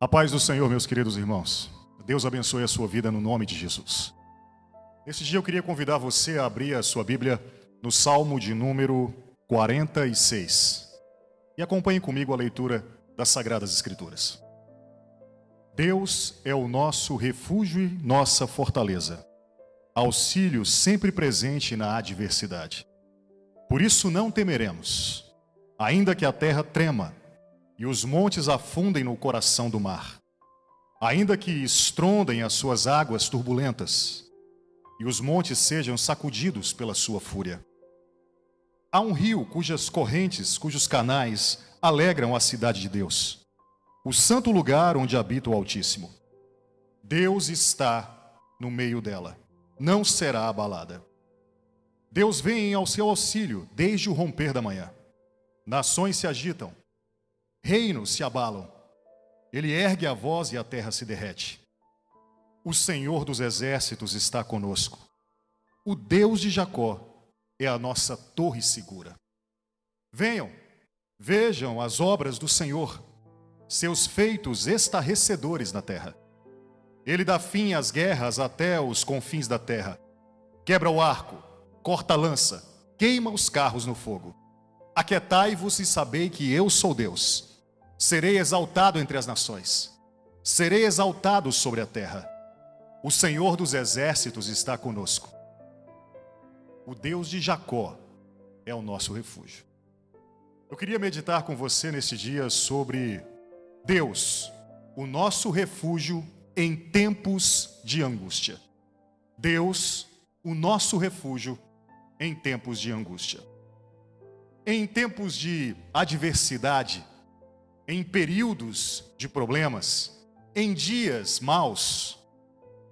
A paz do Senhor, meus queridos irmãos. Deus abençoe a sua vida no nome de Jesus. Nesse dia eu queria convidar você a abrir a sua Bíblia no Salmo de número 46. E acompanhe comigo a leitura das Sagradas Escrituras. Deus é o nosso refúgio e nossa fortaleza, auxílio sempre presente na adversidade. Por isso não temeremos, ainda que a terra trema e os montes afundem no coração do mar, ainda que estrondem as suas águas turbulentas e os montes sejam sacudidos pela sua fúria. Há um rio cujas correntes, cujos canais alegram a cidade de Deus, o santo lugar onde habita o Altíssimo. Deus está no meio dela, não será abalada. Deus vem ao seu auxílio desde o romper da manhã. Nações se agitam, reinos se abalam. Ele ergue a voz e a terra se derrete. O Senhor dos exércitos está conosco. O Deus de Jacó é a nossa torre segura. Venham, vejam as obras do Senhor, seus feitos estarrecedores na terra. Ele dá fim às guerras até os confins da terra. Quebra o arco, corta a lança, queima os carros no fogo. Aquietai-vos e sabei que eu sou Deus. Serei exaltado entre as nações. Serei exaltado sobre a terra. O Senhor dos exércitos está conosco. O Deus de Jacó é o nosso refúgio. Eu queria meditar com você neste dia sobre Deus, o nosso refúgio em tempos de angústia. Deus, o nosso refúgio em tempos de angústia. Em tempos de adversidade, em períodos de problemas, em dias maus,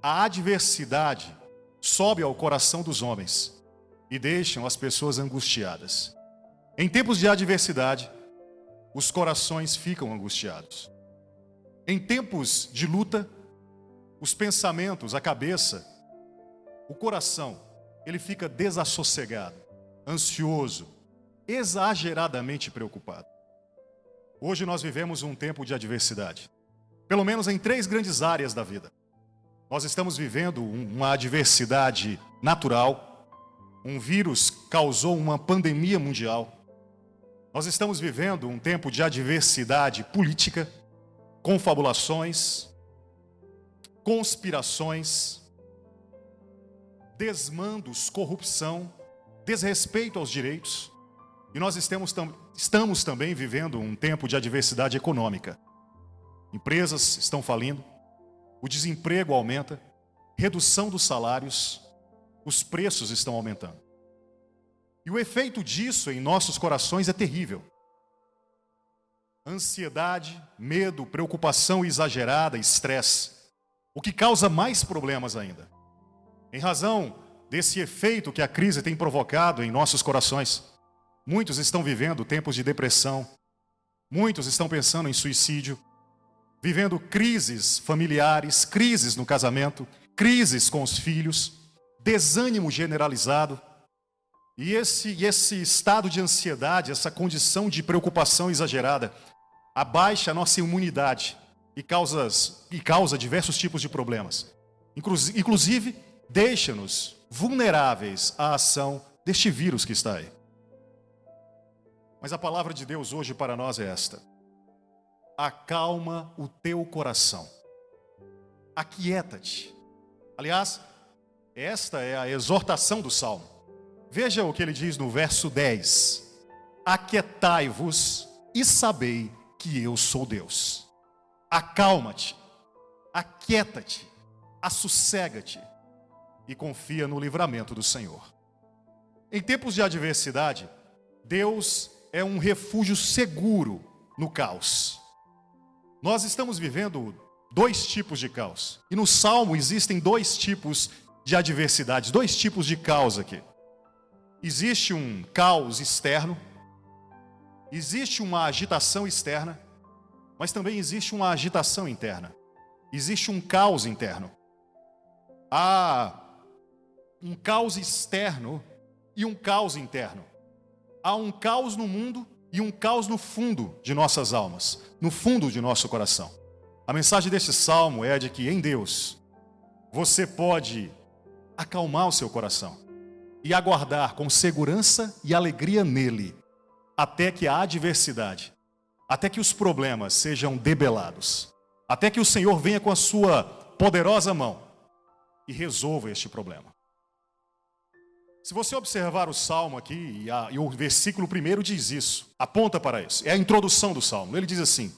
a adversidade sobe ao coração dos homens e deixam as pessoas angustiadas. Em tempos de adversidade, os corações ficam angustiados. Em tempos de luta, os pensamentos, a cabeça, o coração, ele fica desassossegado, ansioso, exageradamente preocupado. Hoje nós vivemos um tempo de adversidade, pelo menos em 3 grandes áreas da vida. Nós estamos vivendo uma adversidade natural, um vírus causou uma pandemia mundial. Nós estamos vivendo um tempo de adversidade política, confabulações, conspirações, desmandos, corrupção, desrespeito aos direitos. E nós estamos também vivendo um tempo de adversidade econômica. Empresas estão falindo, o desemprego aumenta, redução dos salários, os preços estão aumentando. E o efeito disso em nossos corações é terrível. Ansiedade, medo, preocupação exagerada, estresse, o que causa mais problemas ainda. Em razão desse efeito que a crise tem provocado em nossos corações, muitos estão vivendo tempos de depressão, muitos estão pensando em suicídio, vivendo crises familiares, crises no casamento, crises com os filhos, desânimo generalizado. E esse estado de ansiedade, essa condição de preocupação exagerada, abaixa a nossa imunidade e causa diversos tipos de problemas. Inclusive, deixa-nos vulneráveis à ação deste vírus que está aí. Mas a palavra de Deus hoje para nós é esta: acalma o teu coração, aquieta-te. Aliás, esta é a exortação do Salmo. Veja o que ele diz no verso 10: aquietai-vos e sabei que eu sou Deus. Acalma-te, aquieta-te, assossega-te e confia no livramento do Senhor. Em tempos de adversidade, Deus é um refúgio seguro no caos. Nós estamos vivendo 2 tipos de caos. E no Salmo existem 2 tipos de adversidades, 2 tipos de caos aqui. Existe um caos externo, existe uma agitação externa, mas também existe uma agitação interna. Existe um caos interno. Há um caos externo e um caos interno. Há um caos no mundo e um caos no fundo de nossas almas, no fundo de nosso coração. A mensagem deste salmo é a de que em Deus você pode acalmar o seu coração e aguardar com segurança e alegria nele, até que a adversidade, até que os problemas sejam debelados, até que o Senhor venha com a sua poderosa mão e resolva este problema. Se você observar o salmo aqui, e o versículo 1 diz isso, aponta para isso, é a introdução do salmo. Ele diz assim: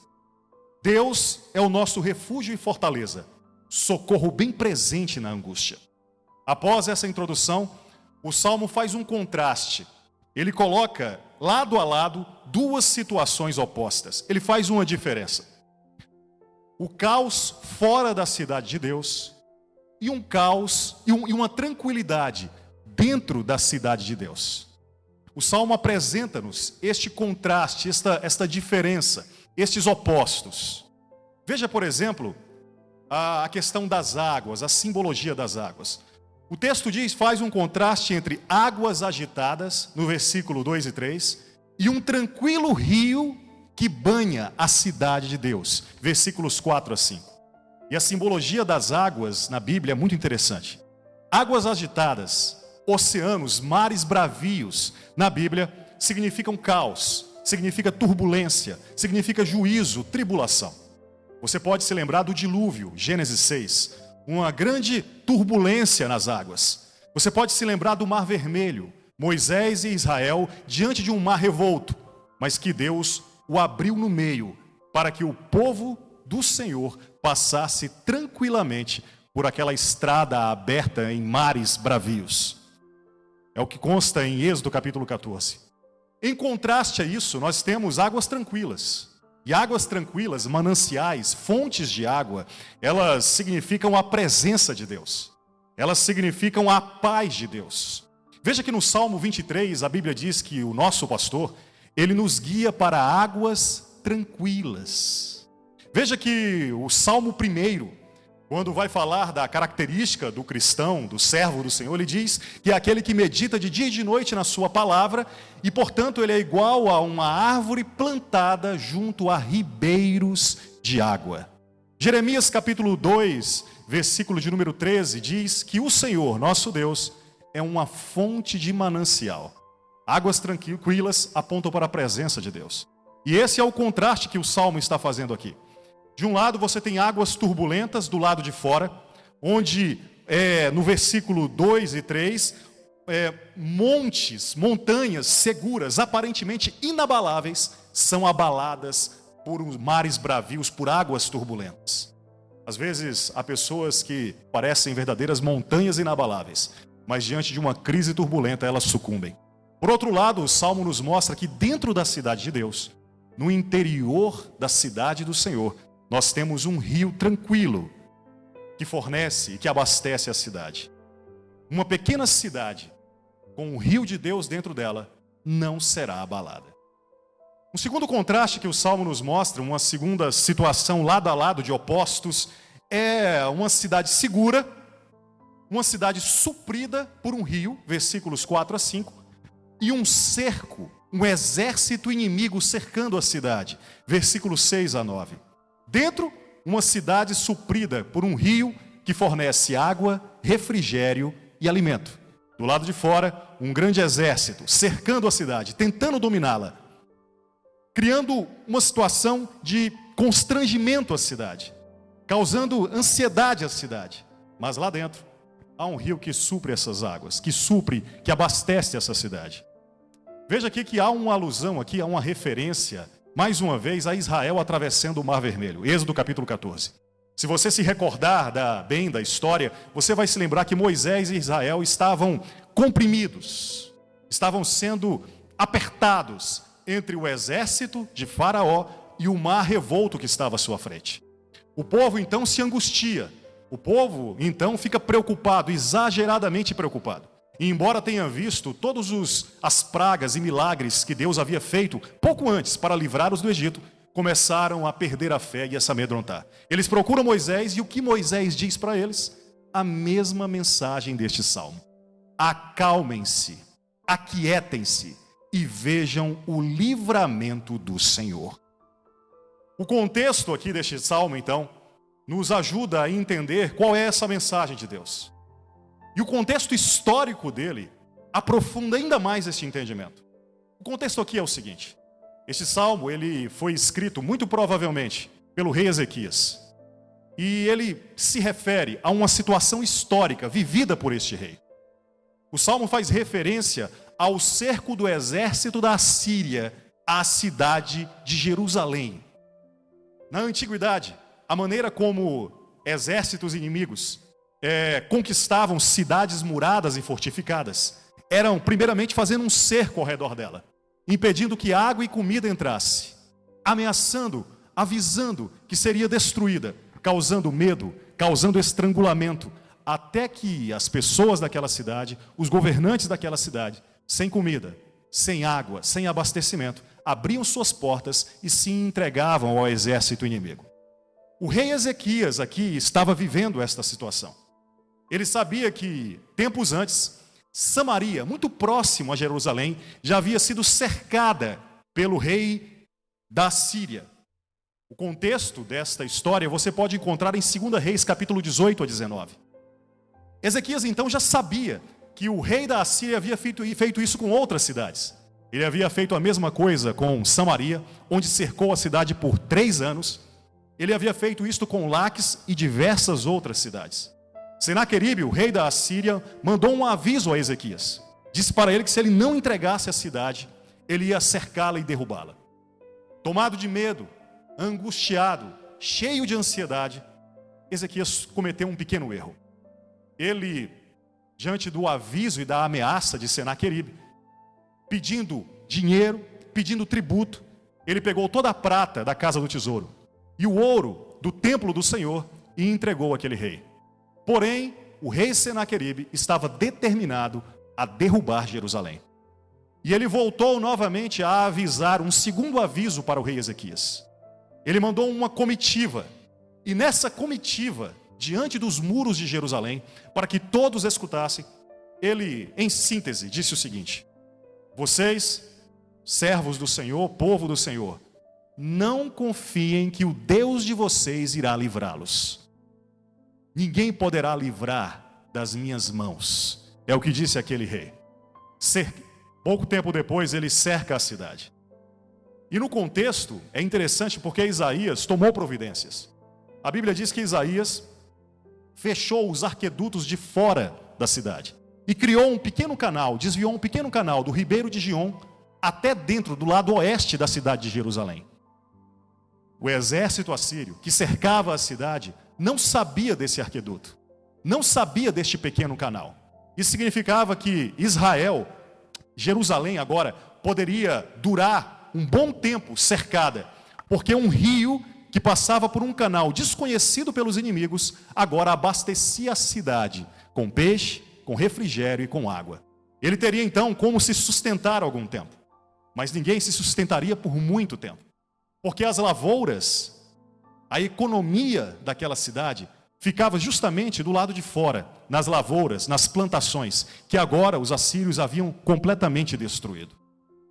Deus é o nosso refúgio e fortaleza, socorro bem presente na angústia. Após essa introdução, o salmo faz um contraste. Ele coloca lado a lado duas situações opostas. Ele faz uma diferença. O caos fora da cidade de Deus e um caos e uma tranquilidade dentro da cidade de Deus. O salmo apresenta-nos este contraste, esta diferença, estes opostos. Veja, por exemplo, a questão das águas, a simbologia das águas. O texto faz um contraste entre águas agitadas, no versículo 2 e 3, e um tranquilo rio que banha a cidade de Deus, versículos 4 a 5. E a simbologia das águas na Bíblia é muito interessante. Águas agitadas, oceanos, mares bravios, na Bíblia, significam caos, significa turbulência, significa juízo, tribulação. Você pode se lembrar do dilúvio, Gênesis 6, uma grande turbulência nas águas. Você pode se lembrar do Mar Vermelho, Moisés e Israel diante de um mar revolto, mas que Deus o abriu no meio para que o povo do Senhor passasse tranquilamente por aquela estrada aberta em mares bravios. É o que consta em Êxodo capítulo 14. Em contraste a isso, nós temos águas tranquilas. E águas tranquilas, mananciais, fontes de água, elas significam a presença de Deus. Elas significam a paz de Deus. Veja que no Salmo 23, a Bíblia diz que o nosso pastor, ele nos guia para águas tranquilas. Veja que o Salmo 1, quando vai falar da característica do cristão, do servo do Senhor, ele diz que é aquele que medita de dia e de noite na sua palavra e, portanto, ele é igual a uma árvore plantada junto a ribeiros de água. Jeremias capítulo 2, versículo de número 13, diz que o Senhor, nosso Deus, é uma fonte de manancial. Águas tranquilas apontam para a presença de Deus. E esse é o contraste que o Salmo está fazendo aqui. De um lado você tem águas turbulentas do lado de fora, onde no versículo 2 e 3, montanhas seguras, aparentemente inabaláveis, são abaladas por mares bravios, por águas turbulentas. Às vezes há pessoas que parecem verdadeiras montanhas inabaláveis, mas diante de uma crise turbulenta elas sucumbem. Por outro lado, o Salmo nos mostra que dentro da cidade de Deus, no interior da cidade do Senhor, nós temos um rio tranquilo que fornece e que abastece a cidade. Uma pequena cidade com um rio de Deus dentro dela não será abalada. Um segundo contraste que o Salmo nos mostra, uma segunda situação lado a lado de opostos, é uma cidade segura, uma cidade suprida por um rio, versículos 4 a 5, e um cerco, um exército inimigo cercando a cidade, versículos 6 a 9. Dentro, uma cidade suprida por um rio que fornece água, refrigério e alimento. Do lado de fora, um grande exército cercando a cidade, tentando dominá-la, criando uma situação de constrangimento à cidade, causando ansiedade à cidade. Mas lá dentro, há um rio que supre essas águas, que abastece essa cidade. Veja aqui que há uma alusão aqui, há uma referência, mais uma vez, a Israel atravessando o Mar Vermelho, Êxodo capítulo 14. Se você se recordar bem da história, você vai se lembrar que Moisés e Israel estavam comprimidos, estavam sendo apertados entre o exército de Faraó e o mar revolto que estava à sua frente. O povo então se angustia, o povo então fica preocupado, exageradamente preocupado. E embora tenha visto todas as pragas e milagres que Deus havia feito pouco antes para livrá-los do Egito, começaram a perder a fé e a se amedrontar. Eles procuram Moisés e o que Moisés diz para eles? A mesma mensagem deste salmo. Acalmem-se, aquietem-se e vejam o livramento do Senhor. O contexto aqui deste salmo, então, nos ajuda a entender qual é essa mensagem de Deus. E o contexto histórico dele aprofunda ainda mais esse entendimento. O contexto aqui é o seguinte: este salmo ele foi escrito muito provavelmente pelo rei Ezequias. E ele se refere a uma situação histórica vivida por este rei. O salmo faz referência ao cerco do exército da Assíria à cidade de Jerusalém. Na antiguidade, a maneira como exércitos inimigos conquistavam cidades muradas e fortificadas eram primeiramente fazendo um cerco ao redor dela, impedindo que água e comida entrasse, ameaçando, avisando que seria destruída, causando medo, causando estrangulamento, até que as pessoas daquela cidade, os governantes daquela cidade, sem comida, sem água, sem abastecimento, abriam suas portas e se entregavam ao exército inimigo. O rei Ezequias aqui estava vivendo esta situação. Ele sabia que, tempos antes, Samaria, muito próximo a Jerusalém, já havia sido cercada pelo rei da Síria. O contexto desta história você pode encontrar em 2 Reis, capítulo 18 a 19. Ezequias então já sabia que o rei da Assíria havia feito isso com outras cidades. Ele havia feito a mesma coisa com Samaria, onde cercou a cidade por 3 anos. Ele havia feito isto com Laques e diversas outras cidades. Senaqueribe, o rei da Assíria, mandou um aviso a Ezequias. Disse para ele que se ele não entregasse a cidade, ele ia cercá-la e derrubá-la. Tomado de medo, angustiado, cheio de ansiedade, Ezequias cometeu um pequeno erro. Ele, diante do aviso e da ameaça de Senaqueribe, pedindo dinheiro, pedindo tributo, ele pegou toda a prata da casa do tesouro e o ouro do templo do Senhor e entregou àquele rei. Porém, o rei Senaqueribe estava determinado a derrubar Jerusalém. E ele voltou novamente a avisar um segundo aviso para o rei Ezequias. Ele mandou uma comitiva, e nessa comitiva, diante dos muros de Jerusalém, para que todos escutassem, ele, em síntese, disse o seguinte: vocês, servos do Senhor, povo do Senhor, não confiem que o Deus de vocês irá livrá-los. Ninguém poderá livrar das minhas mãos, é o que disse aquele rei. Pouco tempo depois ele cerca a cidade. E no contexto é interessante porque Isaías tomou providências. A Bíblia diz que Isaías fechou os arquedutos de fora da cidade e criou um pequeno canal, desviou um pequeno canal do ribeiro de Giom até dentro do lado oeste da cidade de Jerusalém. O exército assírio que cercava a cidade não sabia desse arqueduto, não sabia deste pequeno canal. Isso significava que Israel, Jerusalém agora, poderia durar um bom tempo cercada, porque um rio que passava por um canal desconhecido pelos inimigos, agora abastecia a cidade com peixe, com refrigério e com água. Ele teria então como se sustentar algum tempo, mas ninguém se sustentaria por muito tempo, porque as lavouras, a economia daquela cidade ficava justamente do lado de fora, nas lavouras, nas plantações, que agora os assírios haviam completamente destruído.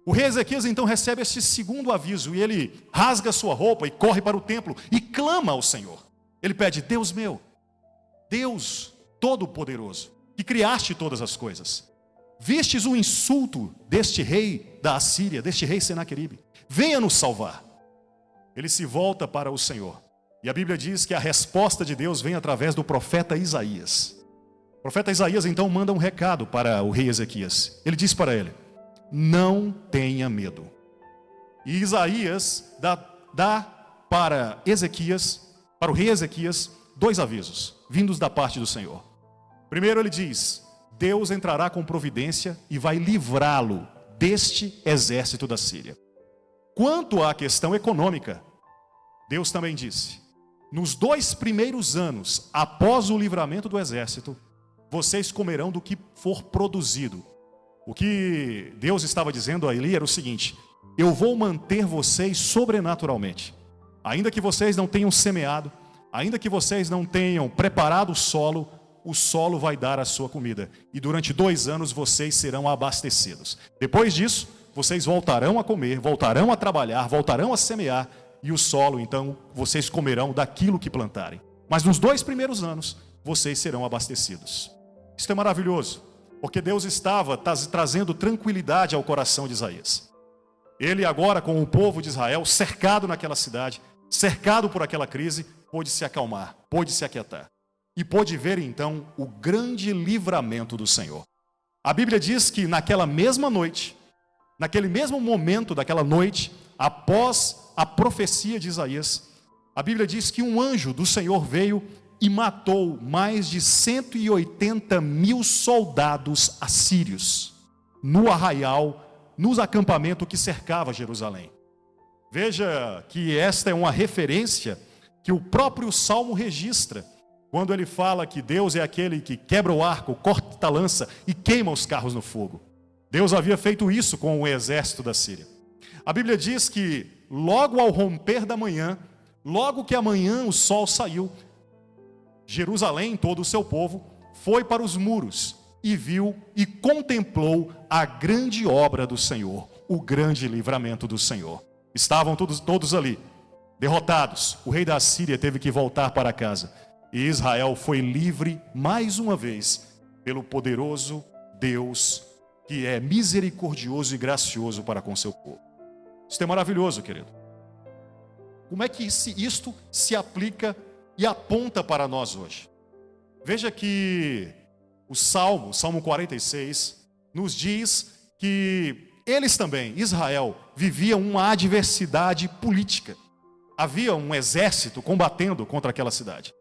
O rei Ezequias então recebe este segundo aviso e ele rasga sua roupa e corre para o templo e clama ao Senhor. Ele pede: Deus meu, Deus Todo-Poderoso, que criaste todas as coisas, vistes o insulto deste rei da Assíria, deste rei Senaqueribe, venha nos salvar. Ele se volta para o Senhor. E a Bíblia diz que a resposta de Deus vem através do profeta Isaías. O profeta Isaías então manda um recado para o rei Ezequias. Ele diz para ele: não tenha medo. E Isaías dá para Ezequias, para o rei Ezequias, 2 avisos, vindos da parte do Senhor. Primeiro ele diz: Deus entrará com providência e vai livrá-lo deste exército da Síria. Quanto à questão econômica, Deus também disse: nos 2 primeiros anos, após o livramento do exército, vocês comerão do que for produzido. O que Deus estava dizendo a Eli era o seguinte: eu vou manter vocês sobrenaturalmente. Ainda que vocês não tenham semeado, ainda que vocês não tenham preparado o solo vai dar a sua comida. E durante 2 anos vocês serão abastecidos. Depois disso, vocês voltarão a comer, voltarão a trabalhar, voltarão a semear, e o solo, então, vocês comerão daquilo que plantarem. mas nos 2 primeiros anos vocês serão abastecidos. Isso é maravilhoso, porque Deus estava trazendo tranquilidade ao coração de Isaías. Ele agora, com o povo de Israel, cercado naquela cidade, cercado por aquela crise, pôde se acalmar, pôde se aquietar. E pôde ver então o grande livramento do Senhor. A Bíblia diz que naquela mesma noite, naquele mesmo momento daquela noite, após a profecia de Isaías, a Bíblia diz que um anjo do Senhor veio e matou mais de 180 mil soldados assírios no arraial, nos acampamentos que cercava Jerusalém. Veja que esta é uma referência que o próprio Salmo registra, quando ele fala que Deus é aquele que quebra o arco, corta a lança e queima os carros no fogo. Deus havia feito isso com o exército da Síria. A Bíblia diz que logo ao romper da manhã, logo que amanhã o sol saiu, Jerusalém, todo o seu povo, foi para os muros e viu e contemplou a grande obra do Senhor, o grande livramento do Senhor. Estavam todos ali, derrotados. O rei da Síria teve que voltar para casa. E Israel foi livre mais uma vez pelo poderoso Deus, que é misericordioso e gracioso para com seu povo. Isso é maravilhoso, querido. Como é que isto se aplica e aponta para nós hoje? Veja que o Salmo 46, nos diz que eles também, Israel, viviam uma adversidade política. Havia um exército combatendo contra aquela cidade.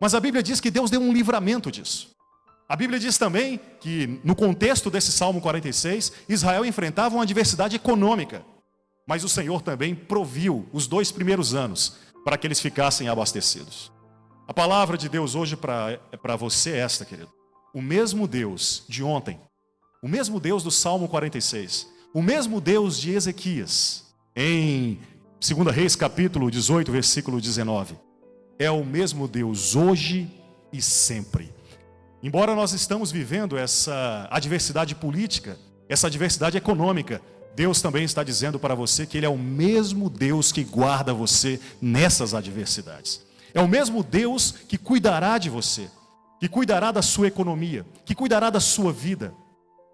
Mas a Bíblia diz que Deus deu um livramento disso. A Bíblia diz também que, no contexto desse Salmo 46, Israel enfrentava uma adversidade econômica. Mas o Senhor também proviu os 2 primeiros anos para que eles ficassem abastecidos. A palavra de Deus hoje para você é esta, querido. O mesmo Deus de ontem, o mesmo Deus do Salmo 46, o mesmo Deus de Ezequias, em 2 Reis capítulo 18, versículo 19, é o mesmo Deus hoje e sempre. Embora nós estamos vivendo essa adversidade política, essa adversidade econômica, Deus também está dizendo para você que Ele é o mesmo Deus que guarda você nessas adversidades. É o mesmo Deus que cuidará de você, que cuidará da sua economia, que cuidará da sua vida,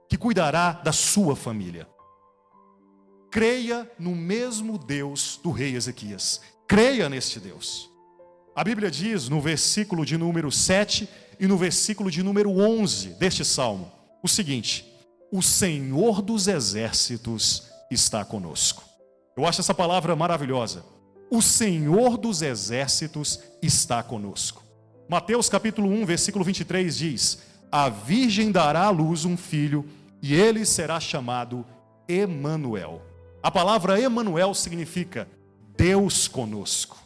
que cuidará da sua família. Creia no mesmo Deus do rei Ezequias. Creia neste Deus. A Bíblia diz no versículo de número 7 e no versículo de número 11 deste salmo o seguinte: o Senhor dos exércitos está conosco. Eu acho essa palavra maravilhosa. O Senhor dos exércitos está conosco. Mateus capítulo 1, versículo 23 diz: a virgem dará à luz um filho e ele será chamado Emanuel. A palavra Emanuel significa Deus conosco.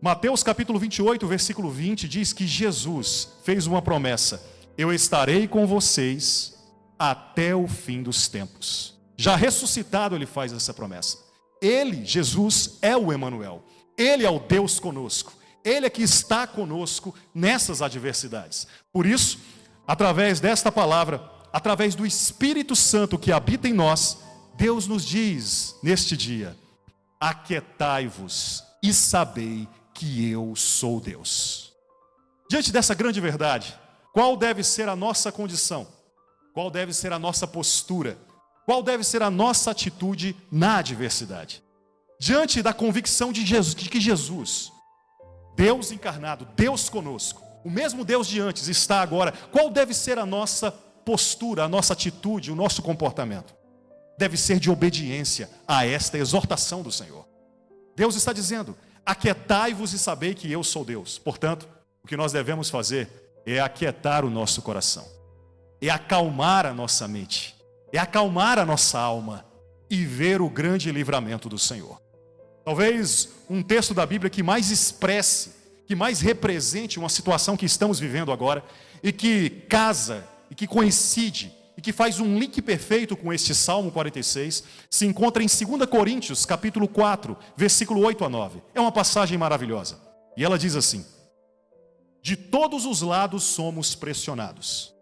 Mateus capítulo 28, versículo 20 diz que Jesus fez uma promessa: eu estarei com vocês até o fim dos tempos. Já ressuscitado ele faz essa promessa. Ele, Jesus, é o Emanuel. Ele é o Deus conosco. Ele é que está conosco nessas adversidades. Por isso, através desta palavra, através do Espírito Santo que habita em nós, Deus nos diz neste dia: aquietai-vos e sabei que eu sou Deus. Diante dessa grande verdade, qual deve ser a nossa condição? Qual deve ser a nossa postura? Qual deve ser a nossa atitude na adversidade? Diante da convicção de que Jesus, Deus encarnado, Deus conosco, o mesmo Deus de antes está agora, qual deve ser a nossa postura, a nossa atitude, o nosso comportamento? Deve ser de obediência a esta exortação do Senhor. Deus está dizendo: aquietai-vos e sabei que eu sou Deus. Portanto, o que nós devemos fazer é aquietar o nosso coração, é acalmar a nossa mente, é acalmar a nossa alma e ver o grande livramento do Senhor. Talvez um texto da Bíblia que mais expresse, que mais represente uma situação que estamos vivendo agora e que casa, e que coincide, e que faz um link perfeito com este Salmo 46, se encontra em 2 Coríntios, capítulo 4, versículo 8 a 9. É uma passagem maravilhosa. E ela diz assim: de todos os lados somos pressionados,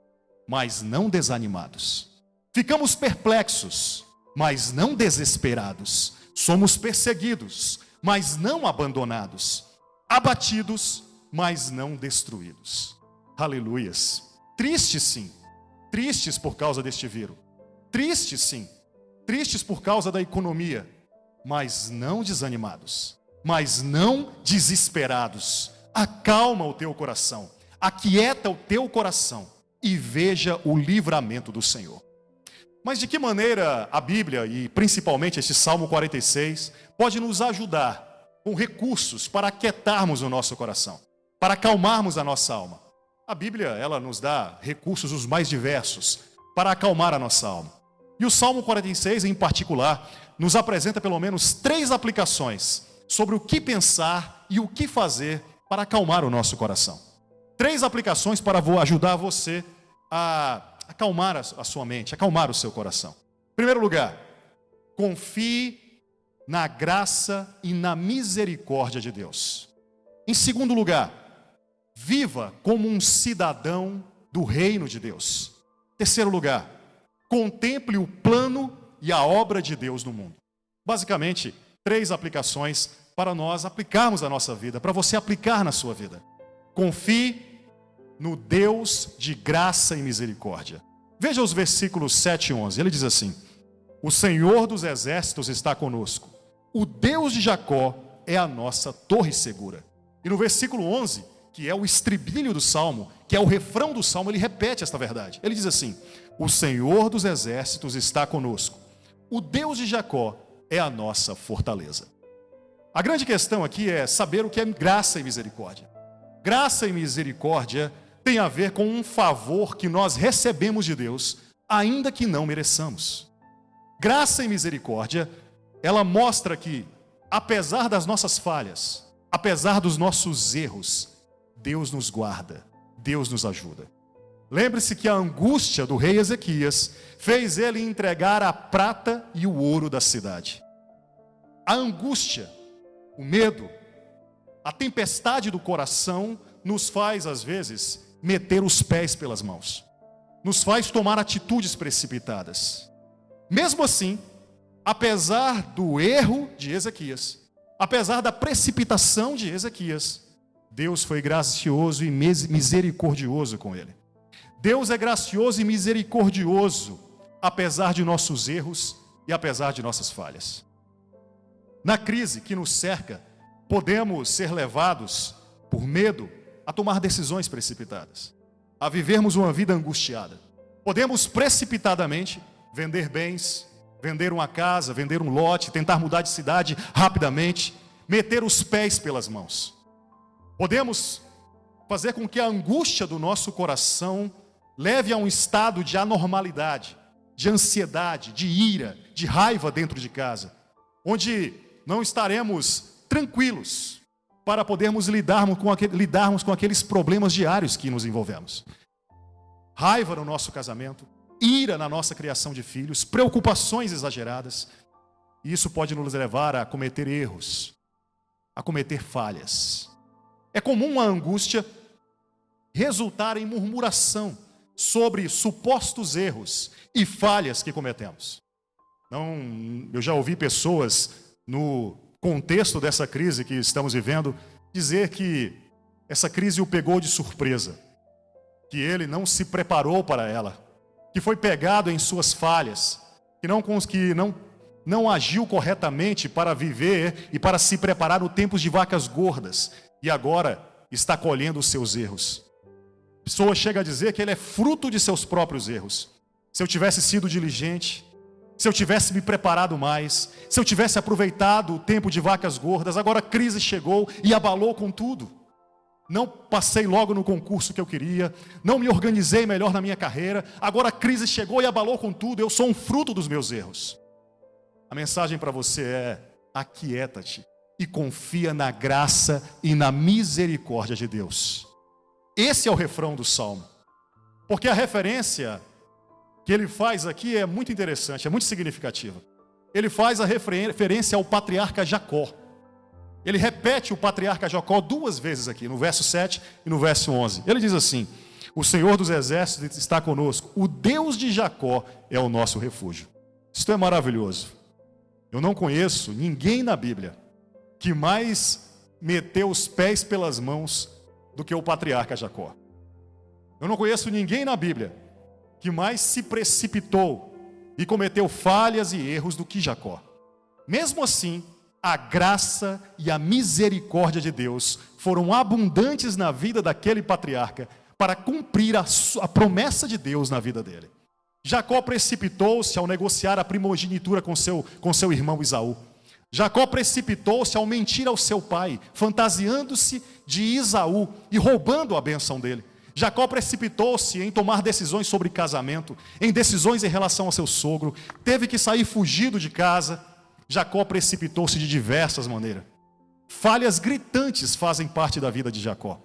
mas não desanimados. Ficamos perplexos, mas não desesperados. Somos perseguidos, mas não abandonados. Abatidos, mas não destruídos. Aleluias. Tristes sim, tristes por causa deste vírus. Tristes sim, tristes por causa da economia, mas não desanimados, mas não desesperados. Acalma o teu coração, aquieta o teu coração e veja o livramento do Senhor. Mas de que maneira a Bíblia, e principalmente este Salmo 46, pode nos ajudar com recursos para aquietarmos o nosso coração, para acalmarmos a nossa alma? A Bíblia, ela nos dá recursos os mais diversos para acalmar a nossa alma. E o Salmo 46, em particular, nos apresenta pelo menos 3 aplicações sobre o que pensar e o que fazer para acalmar o nosso coração. 3 aplicações para ajudar você a acalmar a sua mente, acalmar o seu coração. Em primeiro lugar, confie na graça e na misericórdia de Deus. Em segundo lugar, viva como um cidadão do reino de Deus. Em terceiro lugar, contemple o plano e a obra de Deus no mundo. Basicamente, 3 aplicações para nós aplicarmos na nossa vida, para você aplicar na sua vida. Confie no Deus de graça e misericórdia. Veja os versículos 7 e 11. Ele diz assim: o Senhor dos exércitos está conosco. O Deus de Jacó é a nossa torre segura. E no versículo 11, que é o estribilho do Salmo, que é o refrão do Salmo, ele repete esta verdade. Ele diz assim: o Senhor dos exércitos está conosco. O Deus de Jacó é a nossa fortaleza. A grande questão aqui é saber o que é graça e misericórdia. Graça e misericórdia tem a ver com um favor que nós recebemos de Deus, ainda que não mereçamos. Graça e misericórdia, ela mostra que, apesar das nossas falhas, apesar dos nossos erros, Deus nos guarda, Deus nos ajuda. Lembre-se que a angústia do rei Ezequias fez ele entregar a prata e o ouro da cidade. A angústia, o medo, a tempestade do coração nos faz, às vezes, meter os pés pelas mãos. Nos faz tomar atitudes precipitadas. Mesmo assim, apesar do erro de Ezequias, apesar da precipitação de Ezequias, Deus foi gracioso e misericordioso com ele. Deus é gracioso e misericordioso, apesar de nossos erros e apesar de nossas falhas. Na crise que nos cerca, podemos ser levados por medo a tomar decisões precipitadas, a vivermos uma vida angustiada. Podemos precipitadamente vender bens, vender uma casa, vender um lote, tentar mudar de cidade rapidamente, meter os pés pelas mãos. Podemos fazer com que a angústia do nosso coração leve a um estado de anormalidade, de ansiedade, de ira, de raiva dentro de casa, onde não estaremos tranquilos para podermos lidarmos com aqueles problemas diários que nos envolvemos. Raiva no nosso casamento, ira na nossa criação de filhos, preocupações exageradas. E isso pode nos levar a cometer erros, a cometer falhas. É comum a angústia resultar em murmuração sobre supostos erros e falhas que cometemos. Eu já ouvi pessoas, no contexto dessa crise que estamos vivendo, dizer que essa crise o pegou de surpresa, que ele não se preparou para ela, que foi pegado em suas falhas, que não agiu corretamente para viver e para se preparar no tempos de vacas gordas, e agora está colhendo os seus erros. A pessoa chega a dizer que ele é fruto de seus próprios erros. Se eu tivesse sido diligente, se eu tivesse me preparado mais, se eu tivesse aproveitado o tempo de vacas gordas, agora a crise chegou e abalou com tudo. Não passei logo no concurso que eu queria, não me organizei melhor na minha carreira, agora a crise chegou e abalou com tudo, eu sou um fruto dos meus erros. A mensagem para você é: aquieta-te e confia na graça e na misericórdia de Deus. Esse é o refrão do Salmo, porque a referência que ele faz aqui é muito interessante, é muito significativa. Ele faz a referência ao patriarca Jacó. Ele repete o patriarca Jacó 2 vezes aqui, no verso 7 e no verso 11. Ele diz assim: o Senhor dos exércitos está conosco, o Deus de Jacó é o nosso refúgio. Isto é maravilhoso. Eu não conheço ninguém na Bíblia que mais meteu os pés pelas mãos do que o patriarca Jacó. Eu não conheço ninguém na Bíblia que mais se precipitou e cometeu falhas e erros do que Jacó. Mesmo assim, a graça e a misericórdia de Deus foram abundantes na vida daquele patriarca para cumprir a promessa de Deus na vida dele. Jacó precipitou-se ao negociar a primogenitura com seu irmão Esaú. Jacó precipitou-se ao mentir ao seu pai, fantasiando-se de Esaú e roubando a bênção dele. Jacó precipitou-se em tomar decisões sobre casamento, em decisões em relação ao seu sogro, teve que sair fugido de casa. Jacó precipitou-se de diversas maneiras. Falhas gritantes fazem parte da vida de Jacó.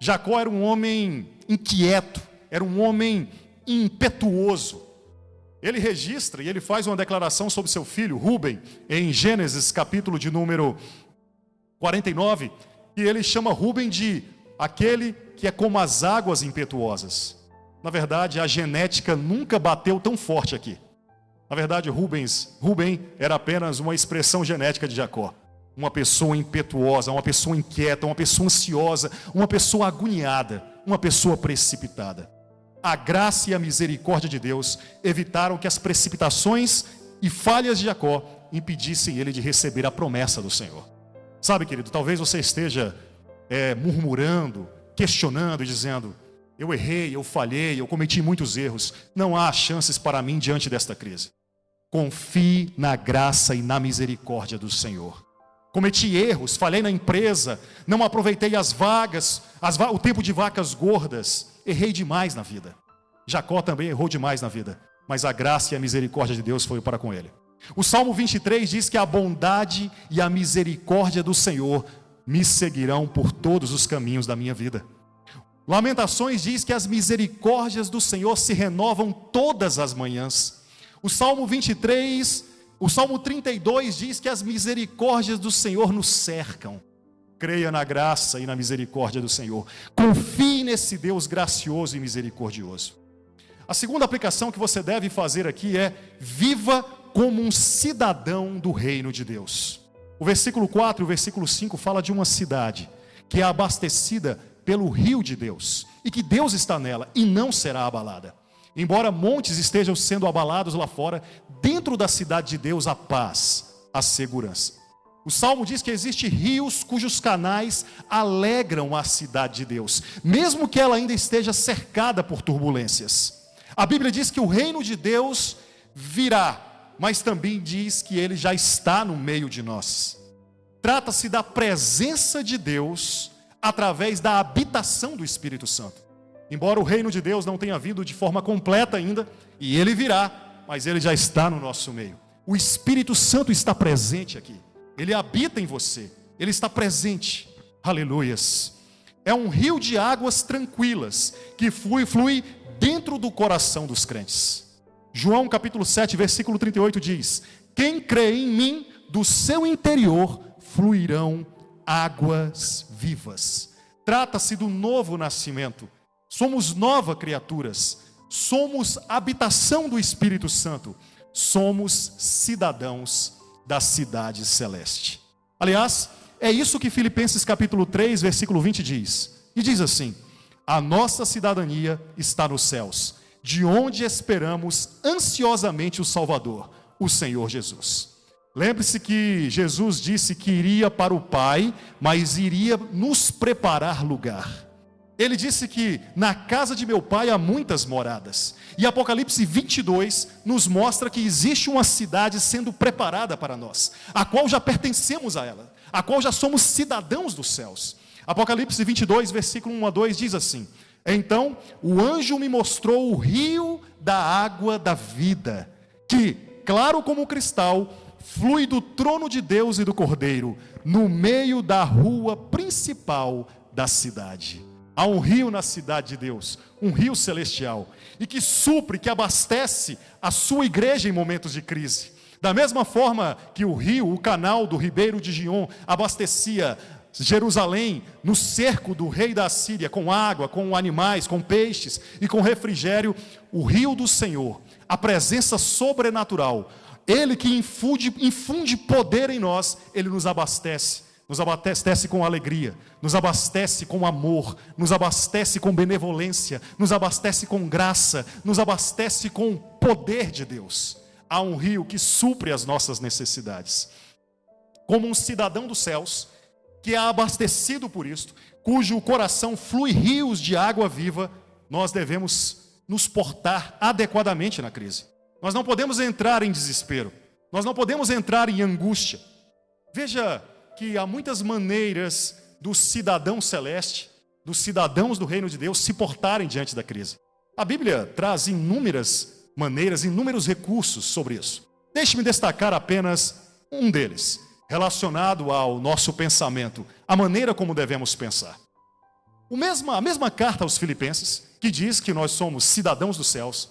Jacó era um homem inquieto, era um homem impetuoso. Ele registra e ele faz uma declaração sobre seu filho, Rúben, em Gênesis, capítulo de número 49, e ele chama Rúben de aquele que é como as águas impetuosas. Na verdade, a genética nunca bateu tão forte aqui. Na verdade, Rúben era apenas uma expressão genética de Jacó. Uma pessoa impetuosa, uma pessoa inquieta, uma pessoa ansiosa, uma pessoa agoniada, uma pessoa precipitada. A graça e a misericórdia de Deus evitaram que as precipitações e falhas de Jacó impedissem ele de receber a promessa do Senhor. Sabe, querido, talvez você esteja murmurando, questionando e dizendo: eu errei, eu falhei, eu cometi muitos erros. Não há chances para mim diante desta crise. Confie na graça e na misericórdia do Senhor. Cometi erros, falhei na empresa, não aproveitei as vagas, o tempo de vacas gordas. Errei demais na vida. Jacó também errou demais na vida, mas a graça e a misericórdia de Deus foi para com ele. O Salmo 23 diz que a bondade e a misericórdia do Senhor me seguirão por todos os caminhos da minha vida. Lamentações diz que as misericórdias do Senhor se renovam todas as manhãs. O Salmo 32 diz que as misericórdias do Senhor nos cercam. Creia na graça e na misericórdia do Senhor. Confie nesse Deus gracioso e misericordioso. A segunda aplicação que você deve fazer aqui é: viva como um cidadão do reino de Deus. O versículo 4 e o versículo 5 fala de uma cidade que é abastecida pelo rio de Deus, e que Deus está nela e não será abalada. Embora montes estejam sendo abalados lá fora, dentro da cidade de Deus há paz, há segurança. O Salmo diz que existem rios cujos canais alegram a cidade de Deus, mesmo que ela ainda esteja cercada por turbulências. A Bíblia diz que o reino de Deus virá, mas também diz que ele já está no meio de nós. Trata-se da presença de Deus através da habitação do Espírito Santo. Embora o reino de Deus não tenha vindo de forma completa ainda, e ele virá, mas ele já está no nosso meio. O Espírito Santo está presente aqui. Ele habita em você, ele está presente. Aleluias. É um rio de águas tranquilas que flui dentro do coração dos crentes. João capítulo 7, versículo 38 diz: quem crê em mim, do seu interior fluirão águas vivas. Trata-se do novo nascimento. Somos novas criaturas, somos habitação do Espírito Santo, somos cidadãos da cidade celeste. Aliás, é isso que Filipenses capítulo 3, versículo 20 diz. E diz assim: a nossa cidadania está nos céus, de onde esperamos ansiosamente o Salvador, o Senhor Jesus. Lembre-se que Jesus disse que iria para o Pai, mas iria nos preparar lugar. Ele disse que na casa de meu pai há muitas moradas. E Apocalipse 22 nos mostra que existe uma cidade sendo preparada para nós, a qual já pertencemos a ela, a qual já somos cidadãos dos céus. Apocalipse 22, versículo 1 a 2 diz assim: então o anjo me mostrou o rio da água da vida, que, claro como cristal, flui do trono de Deus e do Cordeiro, no meio da rua principal da cidade. Há um rio na cidade de Deus, um rio celestial, e que supre, que abastece a sua igreja em momentos de crise. Da mesma forma que o rio, o canal do ribeiro de Gion, abastecia Jerusalém no cerco do rei da Assíria, com água, com animais, com peixes e com refrigério, o rio do Senhor, a presença sobrenatural, ele que infunde poder em nós, ele nos abastece nos abastece com alegria, nos abastece com amor, nos abastece com benevolência, nos abastece com graça, nos abastece com o poder de Deus. Há um rio que supre as nossas necessidades. Como um cidadão dos céus, que é abastecido por isto, cujo coração flui rios de água viva, nós devemos nos portar adequadamente na crise. Nós não podemos entrar em desespero, nós não podemos entrar em angústia. Veja que há muitas maneiras do cidadão celeste, dos cidadãos do reino de Deus, se portarem diante da crise. A Bíblia traz inúmeras maneiras, inúmeros recursos sobre isso. Deixe-me destacar apenas um deles, relacionado ao nosso pensamento, a maneira como devemos pensar. A mesma carta aos Filipenses, que diz que nós somos cidadãos dos céus,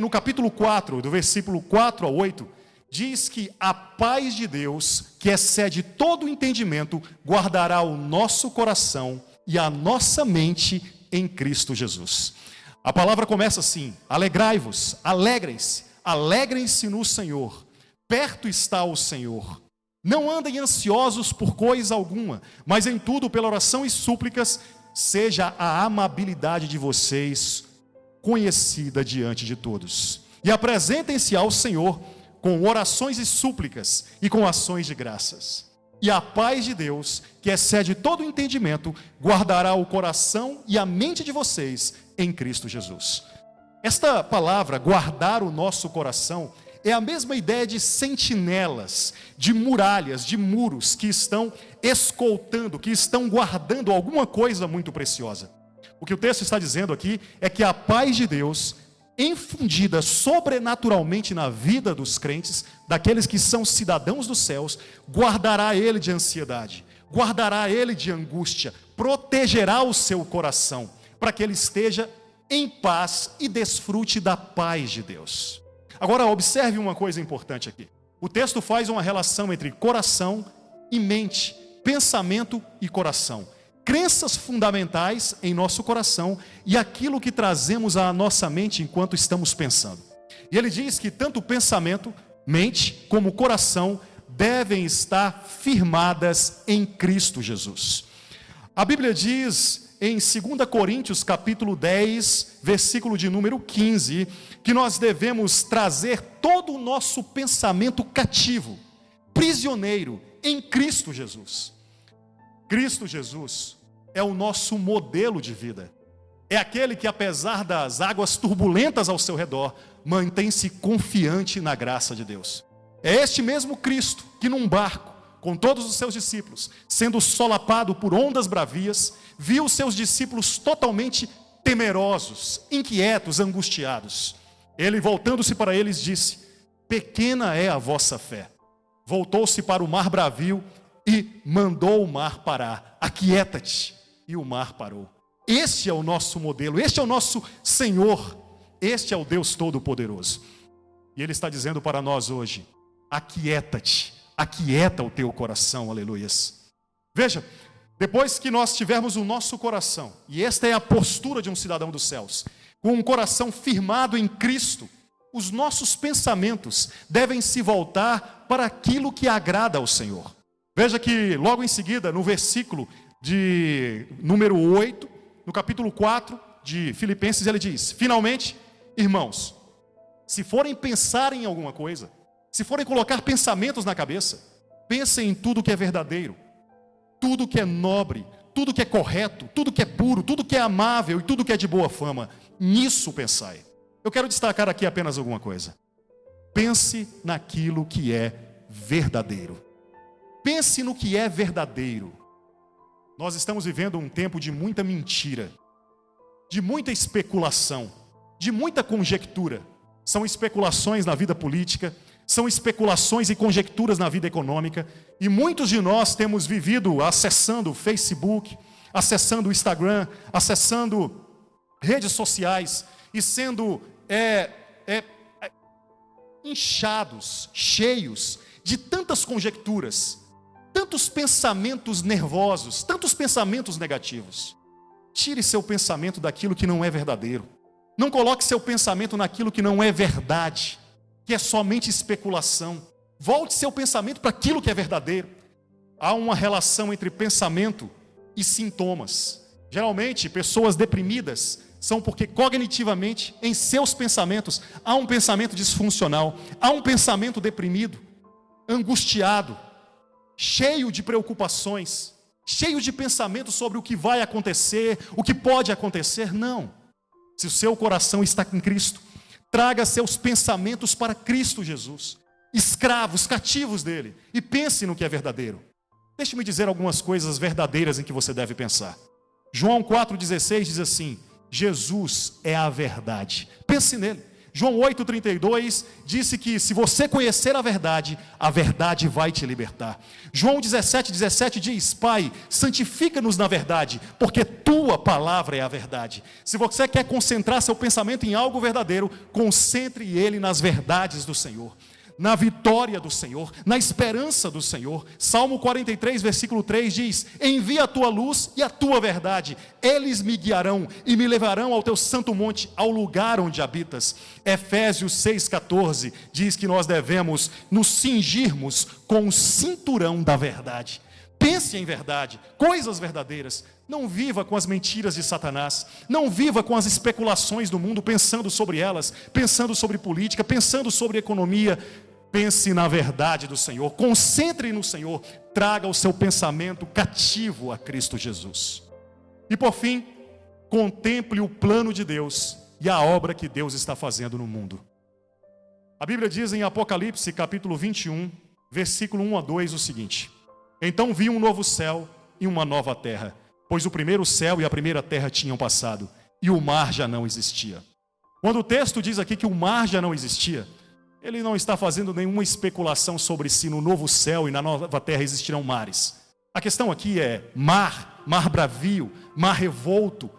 no capítulo 4, do versículo 4 a 8, diz que a paz de Deus, que excede todo o entendimento, guardará o nosso coração e a nossa mente em Cristo Jesus. A palavra começa assim: alegrai-vos, alegrem-se, alegrem-se no Senhor, perto está o Senhor. Não andem ansiosos por coisa alguma, mas em tudo, pela oração e súplicas, seja a amabilidade de vocês conhecida diante de todos. E apresentem-se ao Senhor com orações e súplicas e com ações de graças. E a paz de Deus, que excede todo o entendimento, guardará o coração e a mente de vocês em Cristo Jesus. Esta palavra, guardar o nosso coração, é a mesma ideia de sentinelas, de muralhas, de muros que estão escoltando, que estão guardando alguma coisa muito preciosa. O que o texto está dizendo aqui é que a paz de Deus, infundida sobrenaturalmente na vida dos crentes, daqueles que são cidadãos dos céus, guardará ele de ansiedade, guardará ele de angústia, protegerá o seu coração, para que ele esteja em paz e desfrute da paz de Deus. Agora observe uma coisa importante aqui. O texto faz uma relação entre coração e mente, pensamento e coração. Crenças fundamentais em nosso coração e aquilo que trazemos à nossa mente enquanto estamos pensando. E ele diz que tanto o pensamento, mente, como o coração devem estar firmadas em Cristo Jesus. A Bíblia diz em 2 Coríntios capítulo 10, versículo de número 15, que nós devemos trazer todo o nosso pensamento cativo, prisioneiro, em Cristo Jesus. Cristo Jesus é o nosso modelo de vida. É aquele que, apesar das águas turbulentas ao seu redor, mantém-se confiante na graça de Deus. É este mesmo Cristo que num barco, com todos os seus discípulos, sendo solapado por ondas bravias, viu seus discípulos totalmente temerosos, inquietos, angustiados. Ele, voltando-se para eles, disse: pequena é a vossa fé. Voltou-se para o mar bravio e mandou o mar parar. Aquieta-te. E o mar parou. Este é o nosso modelo, este é o nosso Senhor, este é o Deus Todo-Poderoso. E Ele está dizendo para nós hoje: aquieta-te, aquieta o teu coração, aleluias. Veja, depois que nós tivermos o nosso coração, e esta é a postura de um cidadão dos céus, com um coração firmado em Cristo, os nossos pensamentos devem se voltar para aquilo que agrada ao Senhor. Veja que logo em seguida, no versículo de número 8, no capítulo 4 de Filipenses, ele diz: finalmente, irmãos, se forem pensar em alguma coisa, se forem colocar pensamentos na cabeça, pensem em tudo que é verdadeiro, tudo que é nobre, tudo que é correto, tudo que é puro, tudo que é amável e tudo que é de boa fama, nisso pensai. Eu quero destacar aqui apenas alguma coisa. Pense naquilo que é verdadeiro. Pense no que é verdadeiro. Nós estamos vivendo um tempo de muita mentira, de muita especulação, de muita conjectura. São especulações na vida política, são especulações e conjecturas na vida econômica, e muitos de nós temos vivido acessando o Facebook, acessando o Instagram, acessando redes sociais e sendo inchados, cheios de tantas conjecturas, tantos pensamentos nervosos, tantos pensamentos negativos. Tire seu pensamento daquilo que não é verdadeiro. Não coloque seu pensamento naquilo que não é verdade, que é somente especulação. Volte seu pensamento para aquilo que é verdadeiro. há uma relação entre pensamento e sintomas. Geralmente, pessoas deprimidas são porque cognitivamente, em seus pensamentos, há um pensamento disfuncional, há um pensamento deprimido, angustiado, cheio de preocupações, cheio de pensamentos sobre o que vai acontecer, o que pode acontecer. Não. Se o seu coração está em Cristo, traga seus pensamentos para Cristo Jesus, escravos, cativos dele, e pense no que é verdadeiro. Deixe-me dizer algumas coisas verdadeiras em que você deve pensar. João 4,16 diz assim: Jesus é a verdade. Pense nele. João 8,32 disse que se você conhecer a verdade vai te libertar. João 17,17 diz: Pai, santifica-nos na verdade, porque tua palavra é a verdade. Se você quer concentrar seu pensamento em algo verdadeiro, concentre ele nas verdades do Senhor, na vitória do Senhor, na esperança do Senhor. Salmo 43, versículo 3 diz: envia a tua luz e a tua verdade, eles me guiarão e me levarão ao teu santo monte, ao lugar onde habitas. Efésios 6,14 diz que nós devemos nos cingirmos com o cinturão da verdade. Pense em verdade, coisas verdadeiras. Não viva com as mentiras de Satanás, não viva com as especulações do mundo, pensando sobre elas, pensando sobre política, pensando sobre economia. Pense na verdade do Senhor, concentre no Senhor, traga o seu pensamento cativo a Cristo Jesus. E por fim, contemple o plano de Deus e a obra que Deus está fazendo no mundo. A Bíblia diz em Apocalipse capítulo 21, versículo 1 a 2 o seguinte: então vi um novo céu e uma nova terra, pois o primeiro céu e a primeira terra tinham passado, e o mar já não existia. Quando o texto diz aqui que o mar já não existia, ele não está fazendo nenhuma especulação sobre se no novo céu e na nova terra existirão mares. A questão aqui é mar bravio, mar revolto,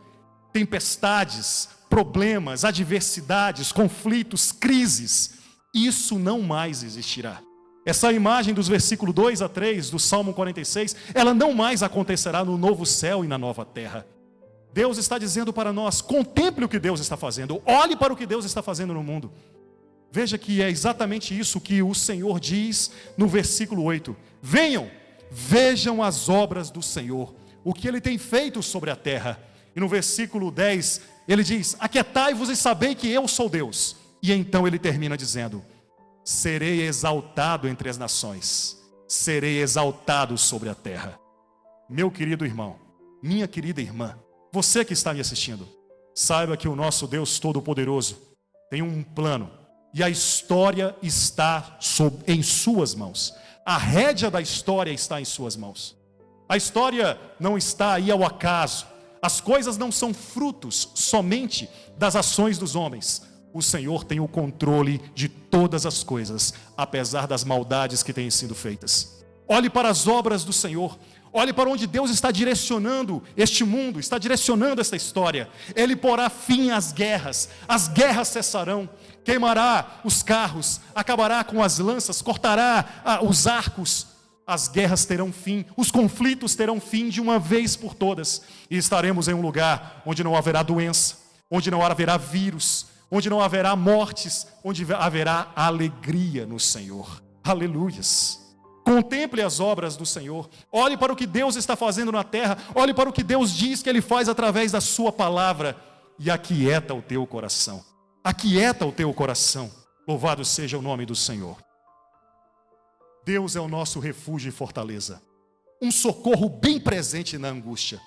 tempestades, problemas, adversidades, conflitos, crises. Isso não mais existirá. Essa imagem dos versículos 2 a 3 do Salmo 46, ela não mais acontecerá no novo céu e na nova terra. Deus está dizendo para nós: contemple o que Deus está fazendo, olhe para o que Deus está fazendo no mundo. Veja que é exatamente isso que o Senhor diz no versículo 8: venham, vejam as obras do Senhor, o que Ele tem feito sobre a terra. E no versículo 10, Ele diz: aquietai-vos e sabei que eu sou Deus. E então Ele termina dizendo: serei exaltado entre as nações, serei exaltado sobre a terra. Meu querido irmão, minha querida irmã, você que está me assistindo, saiba que o nosso Deus Todo-Poderoso tem um plano, e a história está em suas mãos. A rédea da história está em suas mãos. A história não está aí ao acaso. As coisas não são frutos somente das ações dos homens. O Senhor tem o controle de todas as coisas, apesar das maldades que têm sido feitas. Olhe para as obras do Senhor. Olhe para onde Deus está direcionando este mundo, está direcionando esta história. Ele porá fim às guerras cessarão, queimará os carros, acabará com as lanças, cortará os arcos. As guerras terão fim, os conflitos terão fim de uma vez por todas. E estaremos em um lugar onde não haverá doença, onde não haverá vírus, onde não haverá mortes, onde haverá alegria no Senhor. Aleluias! Contemple as obras do Senhor, olhe para o que Deus está fazendo na terra, olhe para o que Deus diz que Ele faz através da sua palavra, e aquieta o teu coração, aquieta o teu coração. Louvado seja o nome do Senhor. Deus é o nosso refúgio e fortaleza, um socorro bem presente na angústia.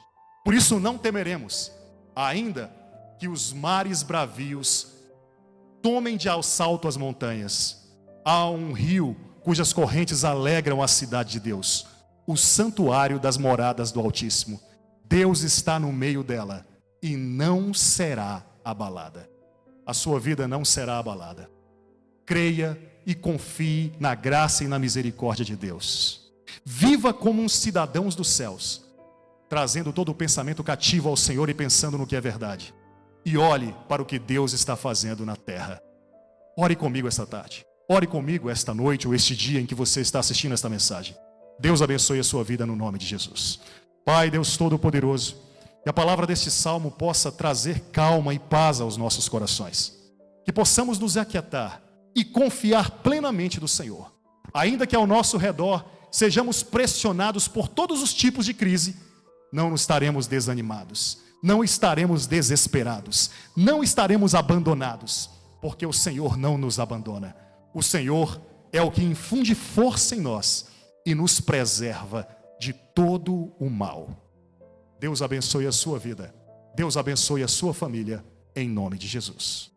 Por isso não temeremos, ainda que os mares bravios tomem de assalto as montanhas. Há um rio cujas correntes alegram a cidade de Deus, o santuário das moradas do Altíssimo. Deus está no meio dela e não será abalada. A sua vida não será abalada. Creia e confie na graça e na misericórdia de Deus. Viva como uns cidadãos dos céus, trazendo todo o pensamento cativo ao Senhor e pensando no que é verdade. E olhe para o que Deus está fazendo na terra. Ore comigo esta tarde. Ore comigo esta noite ou este dia em que você está assistindo esta mensagem. Deus abençoe a sua vida no nome de Jesus. Pai, Deus Todo-Poderoso, que a palavra deste salmo possa trazer calma e paz aos nossos corações. Que possamos nos aquietar e confiar plenamente do Senhor. Ainda que ao nosso redor sejamos pressionados por todos os tipos de crise, não estaremos desanimados, não estaremos desesperados, não estaremos abandonados, porque o Senhor não nos abandona. O Senhor é o que infunde força em nós e nos preserva de todo o mal. Deus abençoe a sua vida. Deus abençoe a sua família, em nome de Jesus.